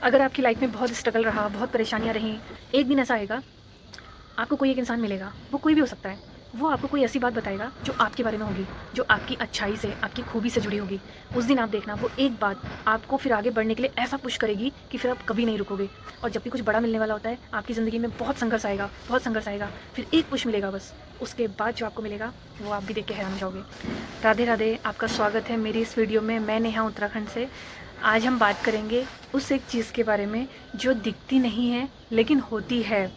अगर आपकी लाइफ में बहुत स्ट्रगल रहा, बहुत परेशानियाँ रहीं, एक दिन ऐसा आएगा, आपको कोई एक इंसान मिलेगा, वो कोई भी हो सकता है। वो आपको कोई ऐसी बात बताएगा जो आपके बारे में होगी, जो आपकी अच्छाई से, आपकी खूबी से जुड़ी होगी। उस दिन आप देखना, वो एक बात आपको फिर आगे बढ़ने के लिए ऐसा पुश करेगी कि फिर आप कभी नहीं रुकोगे। और जब भी कुछ बड़ा मिलने वाला होता है, आपकी ज़िंदगी में बहुत संघर्ष आएगा, बहुत संघर्ष आएगा, फिर एक पुश मिलेगा बस। उसके बाद जो आपको मिलेगा, वो आप भी देख के हैरान हो जाओगे। राधे राधे, आपका स्वागत है मेरी इस वीडियो में। मैं नेहा उत्तराखंड से। आज हम बात करेंगे उस एक चीज़ के बारे में जो दिखती नहीं है लेकिन होती है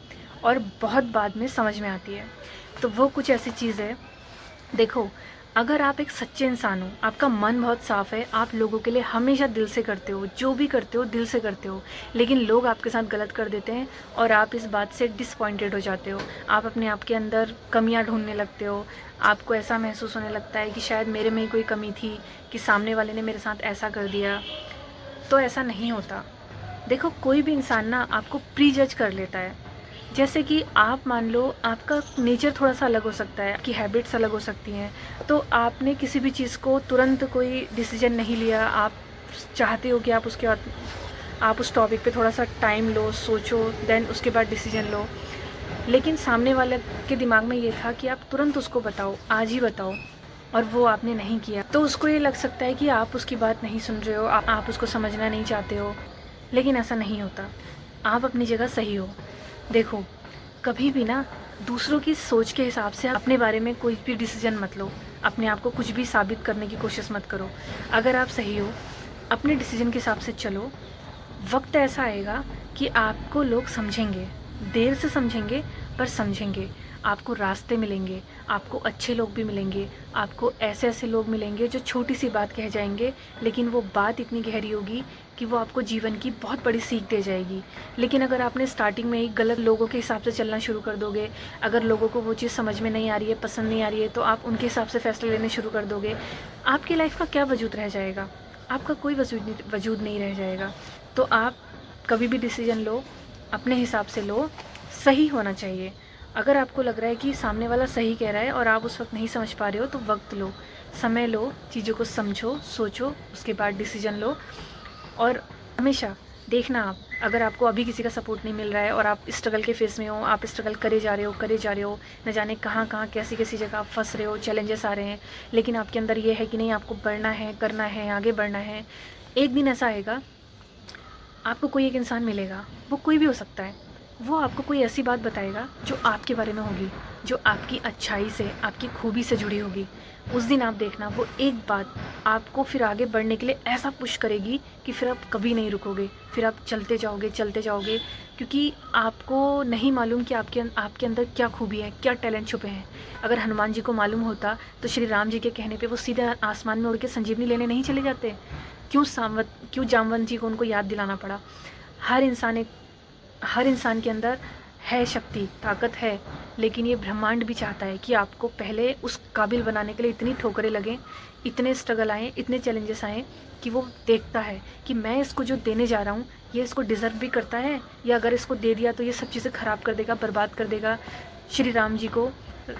और बहुत बाद में समझ में आती है। तो वो कुछ ऐसी चीज़ है, देखो, अगर आप एक सच्चे इंसान हो, आपका मन बहुत साफ़ है, आप लोगों के लिए हमेशा दिल से करते हो, जो भी करते हो दिल से करते हो, लेकिन लोग आपके साथ गलत कर देते हैं और आप इस बात से डिसपॉइंटेड हो जाते हो। आप अपने आप के अंदर कमियां ढूंढने लगते हो। आपको ऐसा महसूस होने लगता है कि शायद मेरे में ही कोई कमी थी, कि सामने वाले ने मेरे साथ ऐसा कर दिया। तो ऐसा नहीं होता। देखो, कोई भी इंसान ना आपको प्री जज कर लेता है। जैसे कि आप मान लो, आपका नेचर थोड़ा सा अलग हो सकता है, आपकी हैबिट्स अलग हो सकती हैं, तो आपने किसी भी चीज़ को तुरंत कोई डिसीजन नहीं लिया। आप चाहते हो कि आप उसके बाद आप उस टॉपिक पे थोड़ा सा टाइम लो, सोचो, देन उसके बाद डिसीजन लो। लेकिन सामने वाले के दिमाग में ये था कि आप तुरंत उसको बताओ, आज ही बताओ, और वो आपने नहीं किया। तो उसको ये लग सकता है कि आप उसकी बात नहीं सुन रहे हो, आप उसको समझना नहीं चाहते हो। लेकिन ऐसा नहीं होता। आप अपनी जगह सही हो। देखो, कभी भी ना दूसरों की सोच के हिसाब से अपने बारे में कोई भी डिसीजन मत लो। अपने आप को कुछ भी साबित करने की कोशिश मत करो। अगर आप सही हो, अपने डिसीजन के हिसाब से चलो। वक्त ऐसा आएगा कि आपको लोग समझेंगे, देर से समझेंगे, पर समझेंगे। आपको रास्ते मिलेंगे, आपको अच्छे लोग भी मिलेंगे, आपको ऐसे ऐसे लोग मिलेंगे जो छोटी सी बात कह जाएंगे, लेकिन वो बात इतनी गहरी होगी कि वो आपको जीवन की बहुत बड़ी सीख दे जाएगी। लेकिन अगर आपने स्टार्टिंग में ही गलत लोगों के हिसाब से चलना शुरू कर दोगे, अगर लोगों को वो चीज़ समझ में नहीं आ रही है, पसंद नहीं आ रही है, तो आप उनके हिसाब से फ़ैसले लेने शुरू कर दोगे, आपकी लाइफ का क्या वजूद रह जाएगा? आपका कोई वजूद नहीं रह जाएगा। तो आप कभी भी डिसीजन लो, अपने हिसाब से लो, सही होना चाहिए। अगर आपको लग रहा है कि सामने वाला सही कह रहा है और आप उस वक्त नहीं समझ पा रहे हो, तो वक्त लो, समय लो, चीज़ों को समझो, सोचो, उसके बाद डिसीजन लो। और हमेशा देखना, आप अगर आपको अभी किसी का सपोर्ट नहीं मिल रहा है और आप स्ट्रगल के फेस में हो, आप स्ट्रगल करे जा रहे हो, न जाने कहाँ कहाँ कैसी कैसी जगह आप फंस रहे हो, चैलेंजेस आ रहे हैं, लेकिन आपके अंदर ये है कि नहीं, आपको बढ़ना है, करना है, आगे बढ़ना है। एक दिन ऐसा आएगा, आपको कोई एक इंसान मिलेगा, वो कोई भी हो सकता है। वो आपको कोई ऐसी बात बताएगा जो आपके बारे में होगी, जो आपकी अच्छाई से, आपकी खूबी से जुड़ी होगी। उस दिन आप देखना, वो एक बात आपको फिर आगे बढ़ने के लिए ऐसा पुश करेगी कि फिर आप कभी नहीं रुकोगे। फिर आप चलते जाओगे, चलते जाओगे, क्योंकि आपको नहीं मालूम कि आपके अंदर क्या खूबी है, क्या टैलेंट छुपे हैं। अगर हनुमान जी को मालूम होता तो श्री राम जी के कहने पे वो सीधे आसमान में उड़ के संजीवनी लेने नहीं चले जाते? क्यों जामवंत जी को उनको याद दिलाना पड़ा? हर इंसान एक हर इंसान के अंदर है शक्ति, ताकत है, लेकिन ये ब्रह्मांड भी चाहता है कि आपको पहले उस काबिल बनाने के लिए इतनी ठोकरें लगें, इतने स्ट्रगल आएँ, इतने चैलेंजेस आएँ, कि वो देखता है कि मैं इसको जो देने जा रहा हूँ, ये इसको डिज़र्व भी करता है, या अगर इसको दे दिया तो ये सब चीज़ें ख़राब कर देगा, बर्बाद कर देगा। श्री राम जी को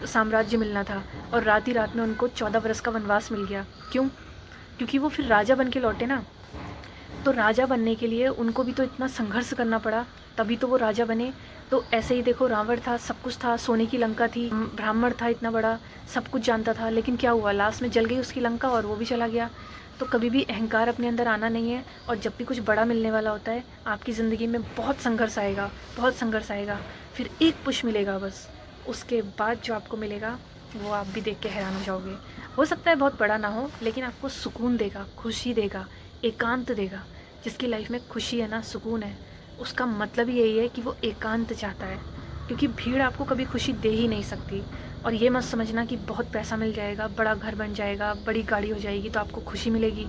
साम्राज्य मिलना था और रात ही रात में उनको 14 वर्ष का वनवास मिल गया। क्यों? क्योंकि वो फिर राजा बन के लौटे ना। तो राजा बनने के लिए उनको भी तो इतना संघर्ष करना पड़ा, तभी तो वो राजा बने। तो ऐसे ही देखो, रावण था, सब कुछ था, सोने की लंका थी, ब्राह्मण था इतना बड़ा, सब कुछ जानता था, लेकिन क्या हुआ, लास्ट में जल गई उसकी लंका और वो भी चला गया। तो कभी भी अहंकार अपने अंदर आना नहीं है। और जब भी कुछ बड़ा मिलने वाला होता है, आपकी ज़िंदगी में बहुत संघर्ष आएगा, बहुत संघर्ष आएगा, फिर एक पुश मिलेगा बस। उसके बाद जो आपको मिलेगा, वो आप भी देख के हैरान हो जाओगे। हो सकता है बहुत बड़ा ना हो, लेकिन आपको सुकून देगा, खुशी देगा, एकांत देगा। जिसकी लाइफ में खुशी है ना, सुकून है, उसका मतलब ही यही है कि वो एकांत चाहता है। क्योंकि भीड़ आपको कभी खुशी दे ही नहीं सकती। और ये मत समझना कि बहुत पैसा मिल जाएगा, बड़ा घर बन जाएगा, बड़ी गाड़ी हो जाएगी तो आपको खुशी मिलेगी,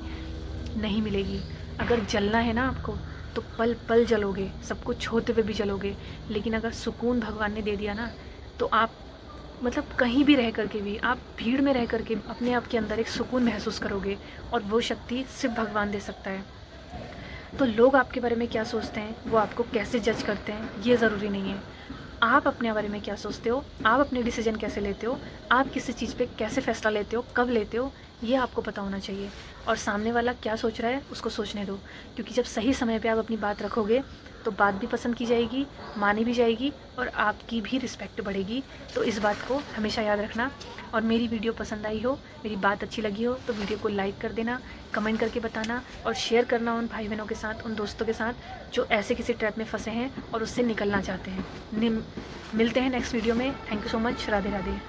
नहीं मिलेगी। अगर जलना है ना आपको, तो पल पल जलोगे, सब कुछ होते हुए भी जलोगे। लेकिन अगर सुकून भगवान ने दे दिया ना, तो आप मतलब कहीं भी रह करके भी, आप भीड़ में रह करके अपने आप के अंदर एक सुकून महसूस करोगे। और वो शक्ति सिर्फ भगवान दे सकता है। तो लोग आपके बारे में क्या सोचते हैं, वो आपको कैसे जज करते हैं, ये ज़रूरी नहीं है। आप अपने बारे में क्या सोचते हो, आप अपने डिसीजन कैसे लेते हो, आप किसी चीज़ पे कैसे फ़ैसला लेते हो, कब लेते हो, ये आपको पता होना चाहिए। और सामने वाला क्या सोच रहा है उसको सोचने दो, क्योंकि जब सही समय पे आप अपनी बात रखोगे तो बात भी पसंद की जाएगी, मानी भी जाएगी और आपकी भी रिस्पेक्ट बढ़ेगी। तो इस बात को हमेशा याद रखना। और मेरी वीडियो पसंद आई हो, मेरी बात अच्छी लगी हो तो वीडियो को लाइक कर देना, कमेंट करके बताना और शेयर करना उन भाई बहनों के साथ, उन दोस्तों के साथ जो ऐसे किसी ट्रैप में फंसे हैं और उससे निकलना चाहते हैं। मिलते हैं नेक्स्ट वीडियो में। Thank you so much. Radhe Radhe.